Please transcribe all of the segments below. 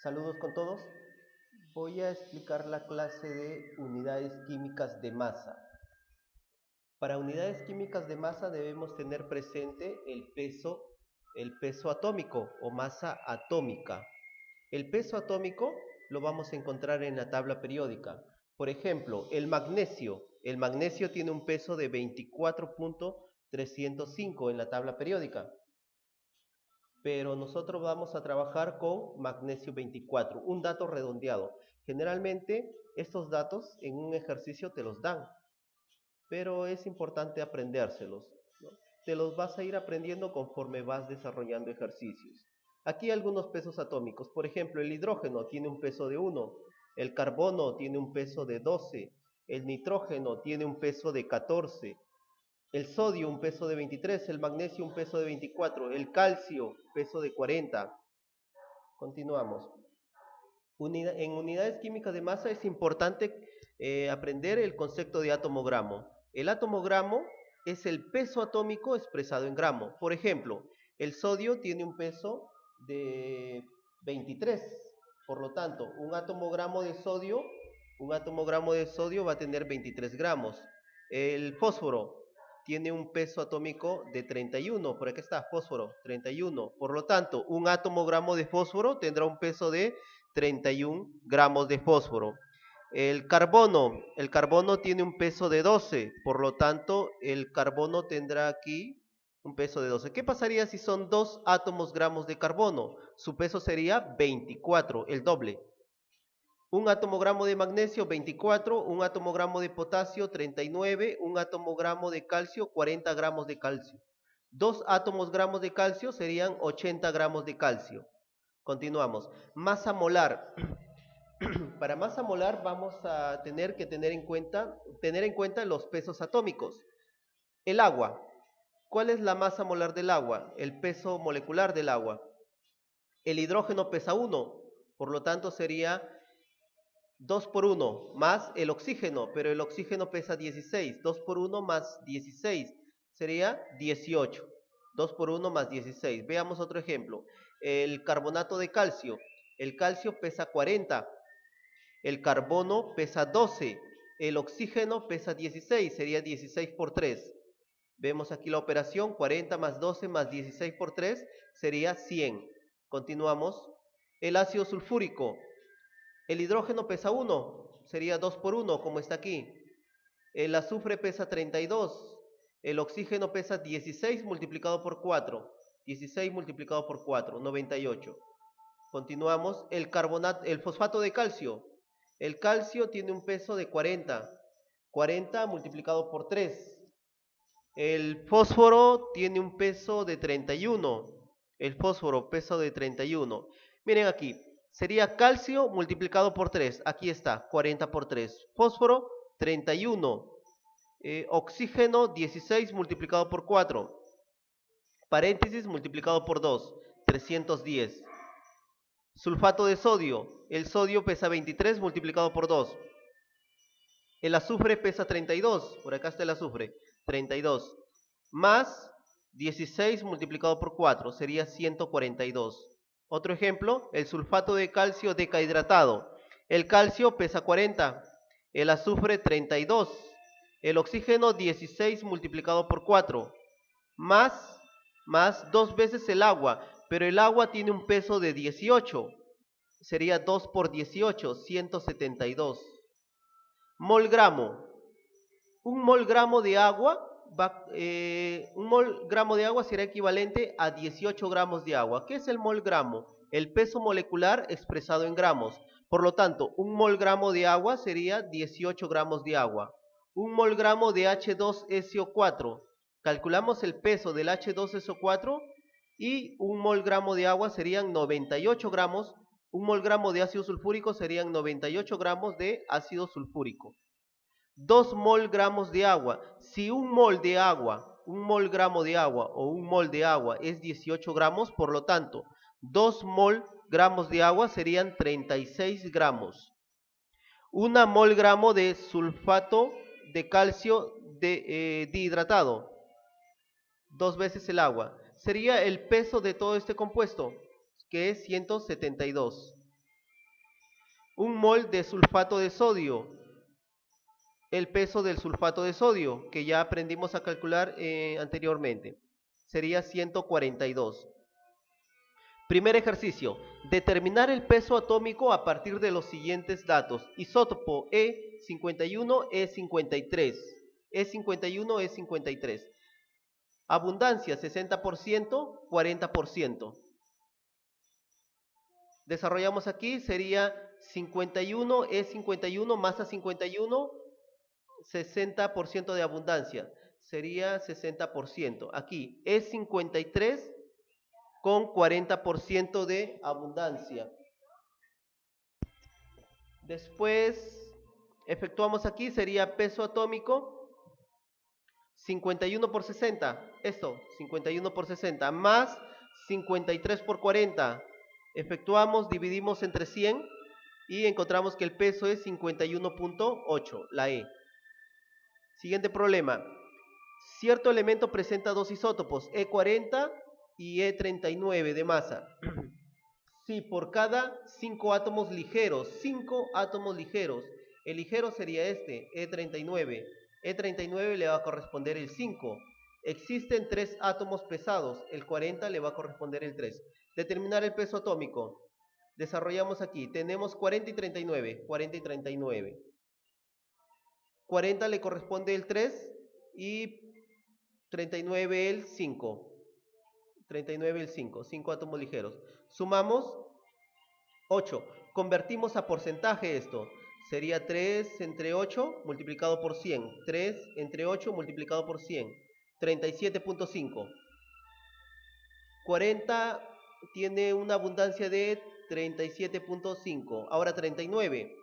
Saludos con todos. Voy a explicar la clase de unidades químicas de masa. Para unidades químicas de masa debemos tener presente el peso atómico o masa atómica. El peso atómico lo vamos a encontrar en la tabla periódica. Por ejemplo, el magnesio tiene un peso de 24.305 en la tabla periódica. Pero nosotros vamos a trabajar con magnesio 24, un dato redondeado. Generalmente estos datos en un ejercicio te los dan, pero es importante aprendérselos, ¿no? Te los vas a ir aprendiendo conforme vas desarrollando ejercicios. Aquí algunos pesos atómicos. Por ejemplo, el hidrógeno tiene un peso de 1, el carbono tiene un peso de 12, el nitrógeno tiene un peso de 14, el sodio un peso de 23, el magnesio un peso de 24, el calcio peso de 40. Continuamos. En unidades químicas de masa es importante aprender el concepto de átomo-gramo. El átomo-gramo es el peso atómico expresado en gramo. Por ejemplo, el sodio tiene un peso de 23. Por lo tanto, un átomo-gramo de sodio va a tener 23 gramos. El fósforo tiene un peso atómico de 31. Por aquí está, fósforo, 31. Por lo tanto, un átomo-gramo de fósforo tendrá un peso de 31 gramos de fósforo. El carbono tiene un peso de 12, por lo tanto el carbono tendrá aquí un peso de 12. ¿Qué pasaría si son 2 átomos gramos de carbono? Su peso sería 24, el doble. Un átomo-gramo de magnesio, 24, un átomo-gramo de potasio, 39, un átomo-gramo de calcio, 40 gramos de calcio. 2 átomos gramos de calcio serían 80 gramos de calcio. Continuamos. Masa molar. Para masa molar vamos a tener que tener en cuenta los pesos atómicos. El agua. ¿Cuál es la masa molar del agua? El peso molecular del agua. El hidrógeno pesa 1, por lo tanto sería 2 por 1 más el oxígeno, pero el oxígeno pesa 16. 2 por 1 más 16 sería 18. 2 por 1 más 16. Veamos otro ejemplo. El carbonato de calcio. El calcio pesa 40. El carbono pesa 12. El oxígeno pesa 16. Sería 16 por 3. Vemos aquí la operación. 40 más 12 más 16 por 3 sería 100. Continuamos. El ácido sulfúrico. El hidrógeno pesa 1, sería 2 por 1, como está aquí. El azufre pesa 32, el oxígeno pesa 16 multiplicado por 4, 16 multiplicado por 4, 98. Continuamos, el fosfato de calcio. El calcio tiene un peso de 40, 40 multiplicado por 3. El fósforo tiene un peso de 31, el fósforo peso de 31. Miren aquí, sería calcio multiplicado por 3, aquí está, 40 por 3. Fósforo, 31. Oxígeno, 16 multiplicado por 4. Paréntesis multiplicado por 2, 310. Sulfato de sodio, el sodio pesa 23 multiplicado por 2. El azufre pesa 32, por acá está el azufre, 32. Más 16 multiplicado por 4, sería 142. Otro ejemplo, el sulfato de calcio decahidratado. El calcio pesa 40, el azufre 32, el oxígeno 16 multiplicado por 4, más 2 veces el agua, pero el agua tiene un peso de 18, sería 2 por 18, 172. Mol gramo. Un mol gramo de agua un mol gramo de agua será equivalente a 18 gramos de agua. ¿Qué es el mol gramo? El peso molecular expresado en gramos. Por lo tanto, un mol gramo de agua sería 18 gramos de agua. Un mol gramo de H2SO4. Calculamos el peso del H2SO4 y un mol gramo de agua serían 98 gramos. Un mol gramo de ácido sulfúrico serían 98 gramos de ácido sulfúrico. 2 mol gramos de agua. Si un mol de agua, un mol gramo de agua o un mol de agua es 18 gramos, por lo tanto, 2 mol gramos de agua serían 36 gramos. Una mol gramo de sulfato de calcio dihidratado, 2 veces el agua. Sería el peso de todo este compuesto, que es 172. Un mol de sulfato de sodio. El peso del sulfato de sodio, que ya aprendimos a calcular anteriormente. Sería 142. Primer ejercicio. Determinar el peso atómico a partir de los siguientes datos. Isótopo E51, E53. E51, E53. Abundancia 60%, 40%. Desarrollamos aquí, sería 51, E51, masa 51, 60% de abundancia. Sería 60%. Aquí, E53 con 40% de abundancia. Después, efectuamos aquí, sería peso atómico, 51 por 60, esto, 51 por 60, más 53 por 40. Efectuamos, dividimos entre 100 y encontramos que el peso es 51.8, la E. Siguiente problema. Cierto elemento presenta dos isótopos, E40 y E39 de masa. Si por cada 5 átomos ligeros, 5 átomos ligeros, el ligero sería este, E39. E39 le va a corresponder el 5. Existen 3 átomos pesados, el 40 le va a corresponder el 3. Determinar el peso atómico. Desarrollamos aquí, tenemos 40 y 39, 40 y 39. 40 le corresponde el 3 y 39 el 5. 39 el 5, 5 átomos ligeros. Sumamos 8. Convertimos a porcentaje esto. Sería 3 entre 8 multiplicado por 100. 3 entre 8 multiplicado por 100. 37.5. 40 tiene una abundancia de 37.5. Ahora 39.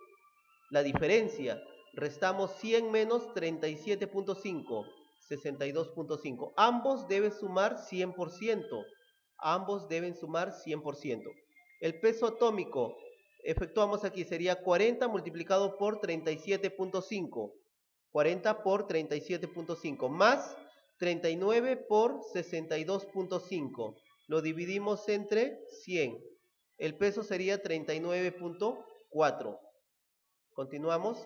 La diferencia. Restamos 100 menos 37.5. 62.5. Ambos deben sumar 100%. Ambos deben sumar 100%. El peso atómico, efectuamos aquí, sería 40 multiplicado por 37.5. 40 por 37.5 más 39 por 62.5. Lo dividimos entre 100. El peso sería 39.4. Continuamos.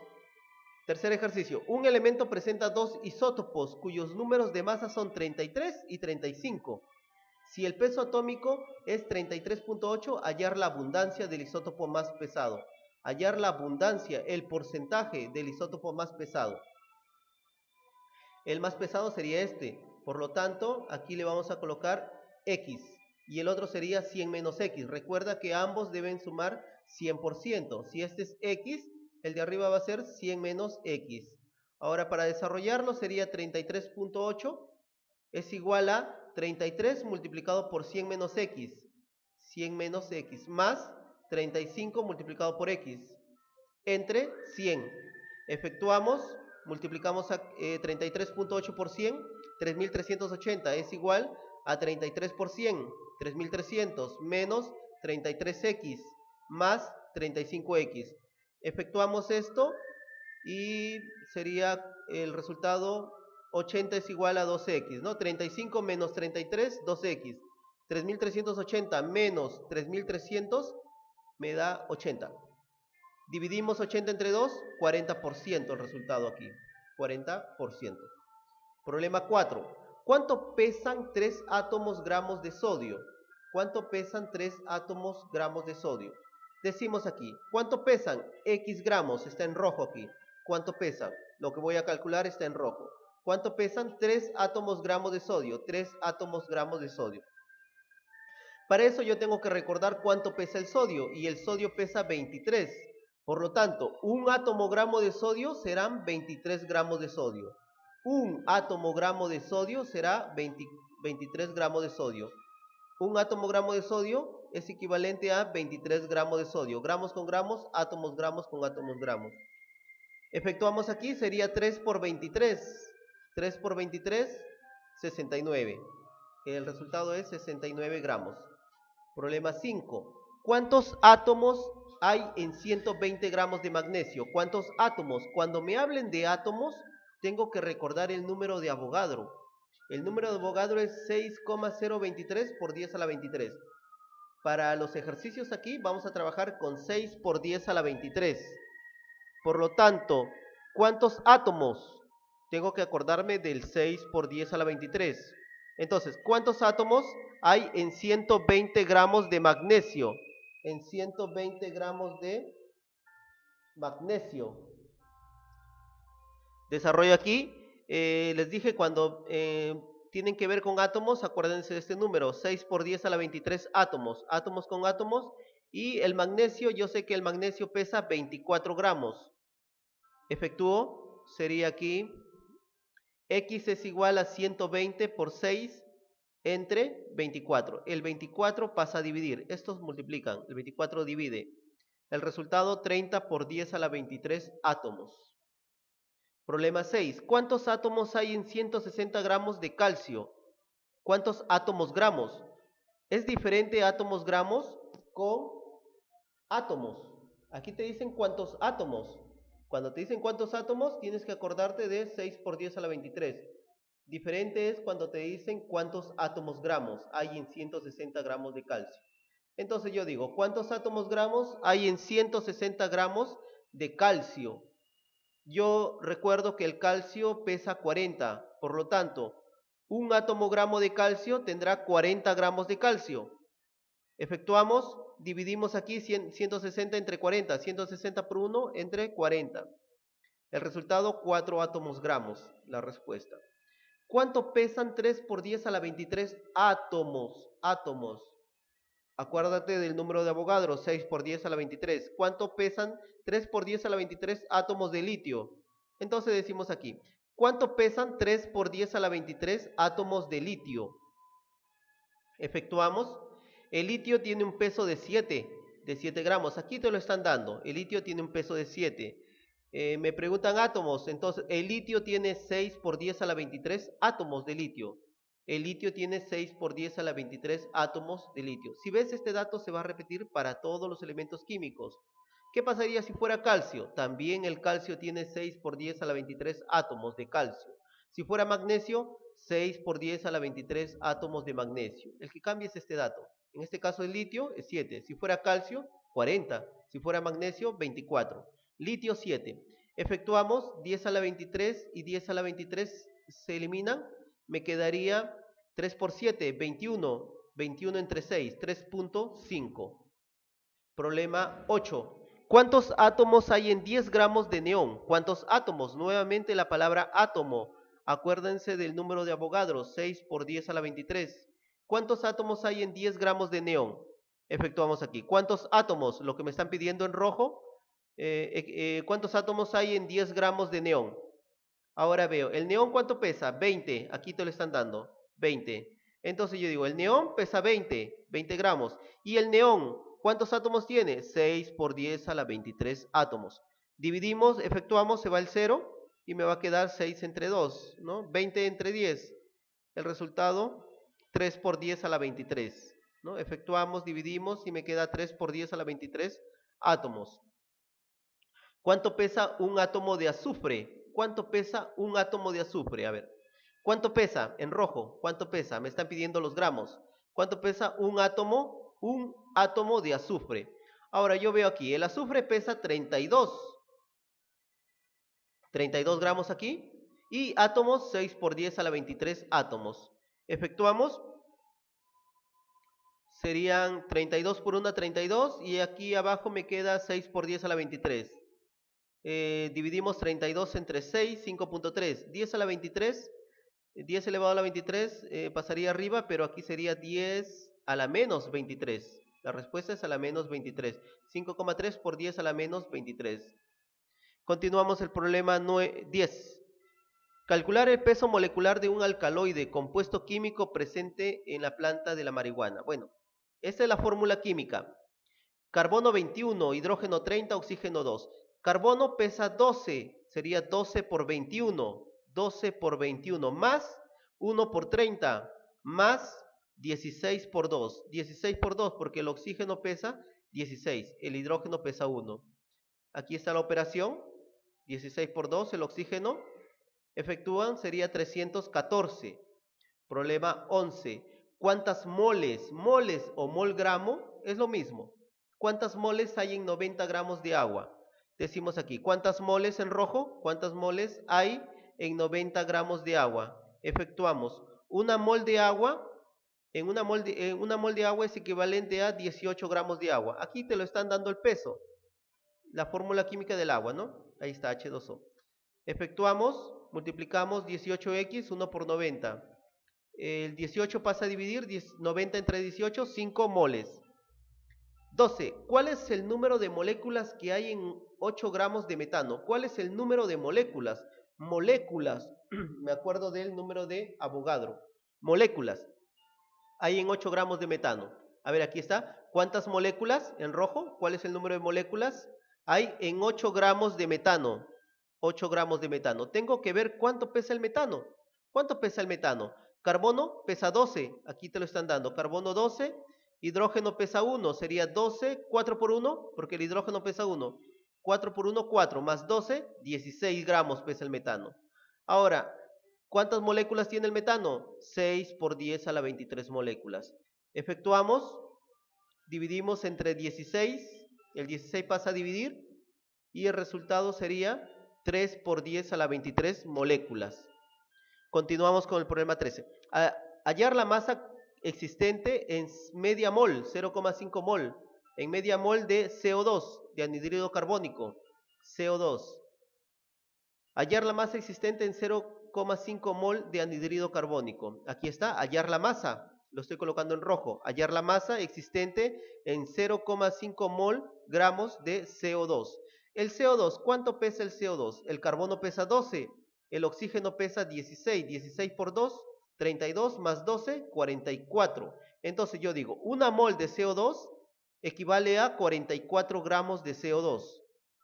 Tercer ejercicio. Un elemento presenta dos isótopos cuyos números de masa son 33 y 35. Si el peso atómico es 33.8, hallar la abundancia del isótopo más pesado. Hallar la abundancia, el porcentaje del isótopo más pesado. El más pesado sería este. Por lo tanto, aquí le vamos a colocar X. Y el otro sería 100 menos X. Recuerda que ambos deben sumar 100%. Si este es X, el de arriba va a ser 100 menos X. Ahora, para desarrollarlo sería 33.8 es igual a 33 multiplicado por 100 menos X. 100 menos X más 35 multiplicado por X. Entre 100. Efectuamos, multiplicamos a 33.8 por 100, 3380 es igual a 33 por 100, 3300 menos 33x más 35x. Efectuamos esto y sería el resultado 80 es igual a 2x, ¿no? 35 menos 33, 2x. 3380 menos 3300 me da 80. Dividimos 80 entre 2, 40% el resultado aquí. 40%. Problema 4. ¿Cuánto pesan 3 átomos gramos de sodio? ¿Cuánto pesan 3 átomos gramos de sodio? Decimos aquí, ¿cuánto pesan? X gramos, está en rojo aquí. ¿Cuánto pesan? Lo que voy a calcular está en rojo. ¿Cuánto pesan 3 átomos gramos de sodio? 3 átomos gramos de sodio. Para eso yo tengo que recordar cuánto pesa el sodio, y el sodio pesa 23. Por lo tanto, un átomo gramo de sodio serán 23 gramos de sodio. Un átomo gramo de sodio será 23 gramos de sodio. Un átomo gramo de sodio es equivalente a 23 gramos de sodio. Gramos con gramos, átomos gramos con átomos gramos. Efectuamos aquí, sería 3 por 23. 3 por 23, 69. El resultado es 69 gramos. Problema 5. ¿Cuántos átomos hay en 120 gramos de magnesio? ¿Cuántos átomos? Cuando me hablen de átomos, tengo que recordar el número de Avogadro. El número de Avogadro es 6,023 por 10 a la 23. Para los ejercicios aquí vamos a trabajar con 6 por 10 a la 23. Por lo tanto, ¿cuántos átomos? Tengo que acordarme del 6 por 10 a la 23. Entonces, ¿cuántos átomos hay en 120 gramos de magnesio? En 120 gramos de magnesio. Desarrollo aquí. Les dije cuando tienen que ver con átomos, acuérdense de este número, 6 por 10 a la 23 átomos. Átomos con átomos. Y el magnesio, yo sé que el magnesio pesa 24 gramos. Efectúo, sería aquí, X es igual a 120 por 6 entre 24. El 24 pasa a dividir. Estos multiplican. El 24 divide. El resultado 30 por 10 a la 23 átomos. Problema 6. ¿Cuántos átomos hay en 160 gramos de calcio? ¿Cuántos átomos gramos? Es diferente átomos gramos con átomos. Aquí te dicen cuántos átomos. Cuando te dicen cuántos átomos, tienes que acordarte de 6 por 10 a la 23. Diferente es cuando te dicen cuántos átomos gramos hay en 160 gramos de calcio. Entonces yo digo, ¿cuántos átomos gramos hay en 160 gramos de calcio? Yo recuerdo que el calcio pesa 40, por lo tanto, un átomo gramo de calcio tendrá 40 gramos de calcio. Efectuamos, dividimos aquí 160 entre 40, 160 por 1 entre 40. El resultado, 4 átomos gramos, la respuesta. ¿Cuánto pesan 3 por 10 a la 23 átomos? Átomos. Acuérdate del número de Avogadro, 6 por 10 a la 23. ¿Cuánto pesan 3 por 10 a la 23 átomos de litio? Entonces decimos aquí, ¿cuánto pesan 3 por 10 a la 23 átomos de litio? Efectuamos. El litio tiene un peso de 7 gramos. Aquí te lo están dando. El litio tiene un peso de 7. Me preguntan átomos. Entonces, el litio tiene 6 por 10 a la 23 átomos de litio. El litio tiene 6 por 10 a la 23 átomos de litio. Si ves, este dato se va a repetir para todos los elementos químicos. ¿Qué pasaría si fuera calcio? También el calcio tiene 6 por 10 a la 23 átomos de calcio. Si fuera magnesio, 6 por 10 a la 23 átomos de magnesio. El que cambia es este dato. En este caso el litio es 7. Si fuera calcio, 40. Si fuera magnesio, 24. Litio 7. Efectuamos 10 a la 23 y 10 a la 23 se eliminan. Me quedaría 3 por 7, 21. 21 entre 6, 3.5. Problema 8. ¿Cuántos átomos hay en 10 gramos de neón? ¿Cuántos átomos? Nuevamente la palabra átomo. Acuérdense del número de Avogadro, 6 por 10 a la 23. ¿Cuántos átomos hay en 10 gramos de neón? Efectuamos aquí. ¿Cuántos átomos? Lo que me están pidiendo en rojo. ¿Cuántos átomos hay en 10 gramos de neón? Ahora veo, ¿el neón cuánto pesa? 20. Aquí te lo están dando. 20. Entonces yo digo, el neón pesa 20 gramos. ¿Y el neón cuántos átomos tiene? 6 por 10 a la 23 átomos. Dividimos, efectuamos, se va el 0 y me va a quedar 6 entre 2, ¿no? 20 entre 10. El resultado, 3 por 10 a la 23, ¿no? Efectuamos, dividimos y me queda 3 por 10 a la 23 átomos. ¿Cuánto pesa un átomo de azufre? ¿Cuánto pesa un átomo de azufre? A ver, ¿cuánto pesa? En rojo, ¿cuánto pesa? Me están pidiendo los gramos. ¿Cuánto pesa un átomo? Un átomo de azufre. Ahora yo veo aquí, el azufre pesa 32. 32 gramos aquí. Y átomos, 6 por 10 a la 23 átomos. Efectuamos. Serían 32 por 1, 32. Y aquí abajo me queda 6 por 10 a la 23. Dividimos 32 entre 6, 5.3. 10 a la 23, 10 elevado a la 23 pasaría arriba, pero aquí sería 10 a la menos 23. La respuesta es a la menos 23. 5,3 por 10 a la menos 23. Continuamos el problema 10. Calcular el peso molecular de un alcaloide, compuesto químico presente en la planta de la marihuana. Bueno, esta es la fórmula química. Carbono 21, hidrógeno 30, oxígeno 2. Carbono pesa 12, sería 12 por 21. 12 por 21 más 1 por 30 más 16 por 2. 16 por 2 porque el oxígeno pesa 16, el hidrógeno pesa 1. Aquí está la operación. 16 por 2, el oxígeno. Efectúan, sería 314. Problema 11. ¿Cuántas moles? Moles o mol gramo es lo mismo. ¿Cuántas moles hay en 90 gramos de agua? Decimos aquí, ¿cuántas moles en rojo? ¿Cuántas moles hay en 90 gramos de agua? Efectuamos una mol de agua, en una mol de agua es equivalente a 18 gramos de agua. Aquí te lo están dando el peso, la fórmula química del agua, ¿no? Ahí está, H2O. Efectuamos, multiplicamos 18x, 1 por 90. El 18 pasa a dividir, 90 entre 18, 5 moles. 12. ¿Cuál es el número de moléculas que hay en 8 gramos de metano? ¿Cuál es el número de moléculas? Moléculas. Me acuerdo del número de Avogadro. Moléculas. Hay en 8 gramos de metano. A ver, aquí está. ¿Cuántas moléculas? En rojo. ¿Cuál es el número de moléculas? Hay en 8 gramos de metano. 8 gramos de metano. Tengo que ver cuánto pesa el metano. ¿Cuánto pesa el metano? Carbono pesa 12. Aquí te lo están dando. Carbono 12. Hidrógeno pesa 1, sería 12, 4 por 1, porque el hidrógeno pesa 1. 4 por 1, 4, más 12, 16 gramos pesa el metano. Ahora, ¿cuántas moléculas tiene el metano? 6 por 10 a la 23 moléculas. Efectuamos, dividimos entre 16, el 16 pasa a dividir, y el resultado sería 3 por 10 a la 23 moléculas. Continuamos con el problema 13. Hallar la masa existente en media mol, 0,5 mol, en media mol de CO2, de anhídrido carbónico, CO2. Hallar la masa existente en 0,5 mol de anhídrido carbónico. Aquí está, hallar la masa, lo estoy colocando en rojo. Hallar la masa existente en 0,5 mol gramos de CO2. El CO2, ¿cuánto pesa el CO2? El carbono pesa 12, el oxígeno pesa 16, 16 por 2, 32 más 12, 44. Entonces yo digo, una mol de CO2 equivale a 44 gramos de CO2.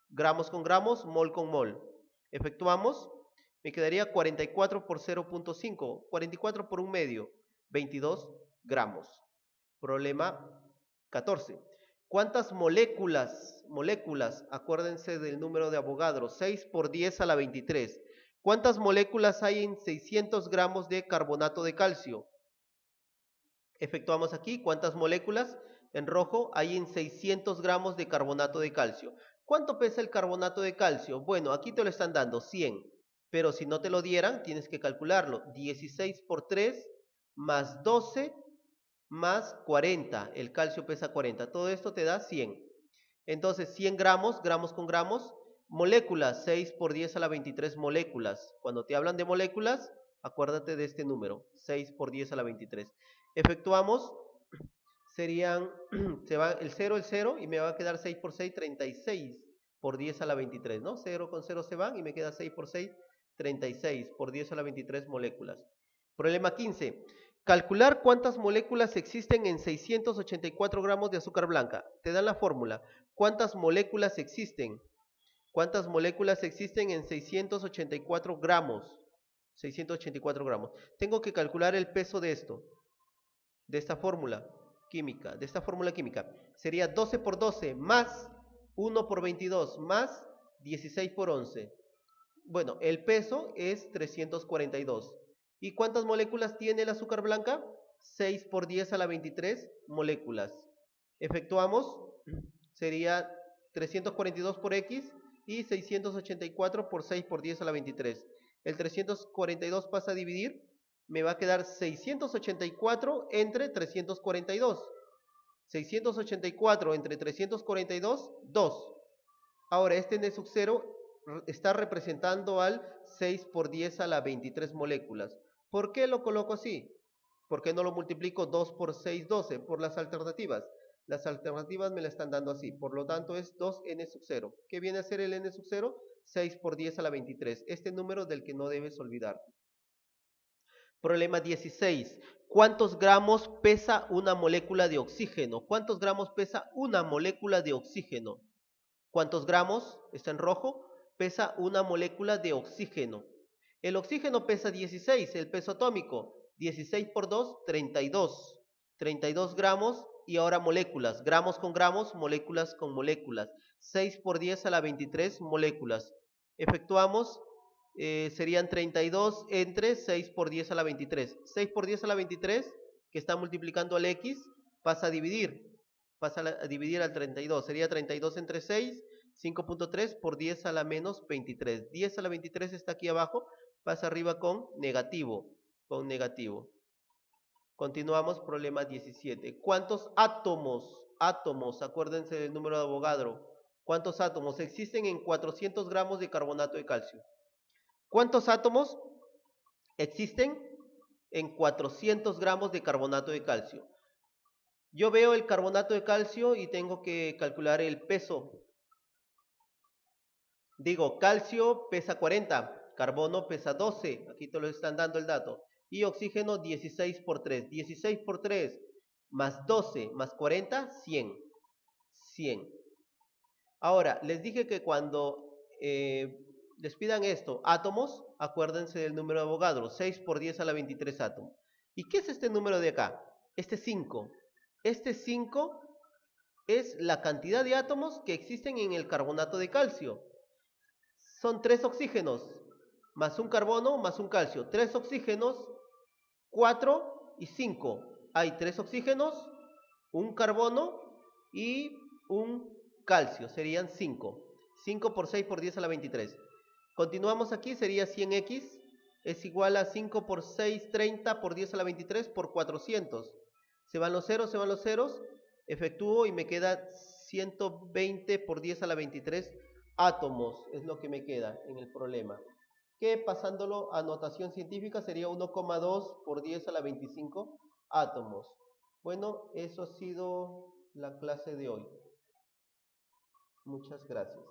Gramos con gramos, mol con mol. Efectuamos, me quedaría 44 por 0.5, 44 por un medio, 22 gramos. Problema 14. ¿Cuántas moléculas, acuérdense del número de Avogadro, 6 por 10 a la 23. ¿Cuántas moléculas hay en 600 gramos de carbonato de calcio? Efectuamos aquí, ¿cuántas moléculas? En rojo hay en 600 gramos de carbonato de calcio. ¿Cuánto pesa el carbonato de calcio? Bueno, aquí te lo están dando 100, pero si no te lo dieran, tienes que calcularlo. 16 por 3 más 12 más 40. El calcio pesa 40. Todo esto te da 100. Entonces, 100 gramos, gramos con gramos. Moléculas, 6 por 10 a la 23 moléculas. Cuando te hablan de moléculas, acuérdate de este número, 6 por 10 a la 23. Efectuamos, serían, se va el 0 y me va a quedar 6 por 6, 36 por 10 a la 23, ¿no? 0 con 0 se van y me queda 6 por 6, 36 por 10 a la 23 moléculas. Problema 15. Calcular cuántas moléculas existen en 684 gramos de azúcar blanca. Te dan la fórmula. ¿Cuántas moléculas existen? ¿Cuántas moléculas existen en 684 gramos? 684 gramos. Tengo que calcular el peso de esto, de esta fórmula química, Sería 12 por 12 más 1 por 22 más 16 por 11. Bueno, el peso es 342. ¿Y cuántas moléculas tiene el azúcar blanca? 6 por 10 a la 23 moléculas. Efectuamos, sería 342 por X y 684 por 6 por 10 a la 23. El 342 pasa a dividir, me va a quedar 684 entre 342. 684 entre 342, 2. Ahora, este N sub 0 está representando al 6 por 10 a la 23 moléculas. ¿Por qué lo coloco así? ¿Por qué no lo multiplico 2 por 6, 12? Por las alternativas. Las alternativas me la están dando así. Por lo tanto, es 2n sub 0. ¿Qué viene a ser el n sub 0? 6 por 10 a la 23. Este número del que no debes olvidar. Problema 16. ¿Cuántos gramos pesa una molécula de oxígeno? ¿Cuántos gramos pesa una molécula de oxígeno? ¿Cuántos gramos? Está en rojo. Pesa una molécula de oxígeno. El oxígeno pesa 16, el peso atómico. 16 por 2, 32. 32 gramos y ahora moléculas. Gramos con gramos, moléculas con moléculas. 6 por 10 a la 23 moléculas. Efectuamos, serían 32 entre 6 por 10 a la 23. 6 por 10 a la 23, que está multiplicando al X, pasa a dividir. pasa a dividir al 32. Sería 32 entre 6, 5.3 por 10 a la menos 23. 10 a la 23 está aquí abajo, pasa arriba con negativo. Con negativo. Continuamos, problema 17. ¿Cuántos átomos, acuérdense del número de Avogadro, cuántos átomos existen en 400 gramos de carbonato de calcio? ¿Cuántos átomos existen en 400 gramos de carbonato de calcio? Yo veo el carbonato de calcio y tengo que calcular el peso. Digo, calcio pesa 40, carbono pesa 12, aquí te lo están dando el dato. Y oxígeno 16 por 3. 16 por 3 más 12 más 40, 100. 100. Ahora, les dije que cuando les pidan esto, átomos, acuérdense del número de Avogadro, 6 por 10 a la 23 átomos. ¿Y qué es este número de acá? Este 5. Este 5 es la cantidad de átomos que existen en el carbonato de calcio. Son 3 oxígenos, más un carbono, más un calcio. 3 oxígenos, 4 y 5. Hay 3 oxígenos, un carbono y un calcio. Serían 5. 5 por 6 por 10 a la 23. Continuamos aquí, sería 100x. Es igual a 5 por 6, 30 por 10 a la 23 por 400. Se van los ceros, se van los ceros. Efectúo y me queda 120 por 10 a la 23 átomos. Es lo que me queda en el problema. Que pasándolo a notación científica sería 1,2 por 10 a la 25 átomos. Bueno, eso ha sido la clase de hoy. Muchas gracias.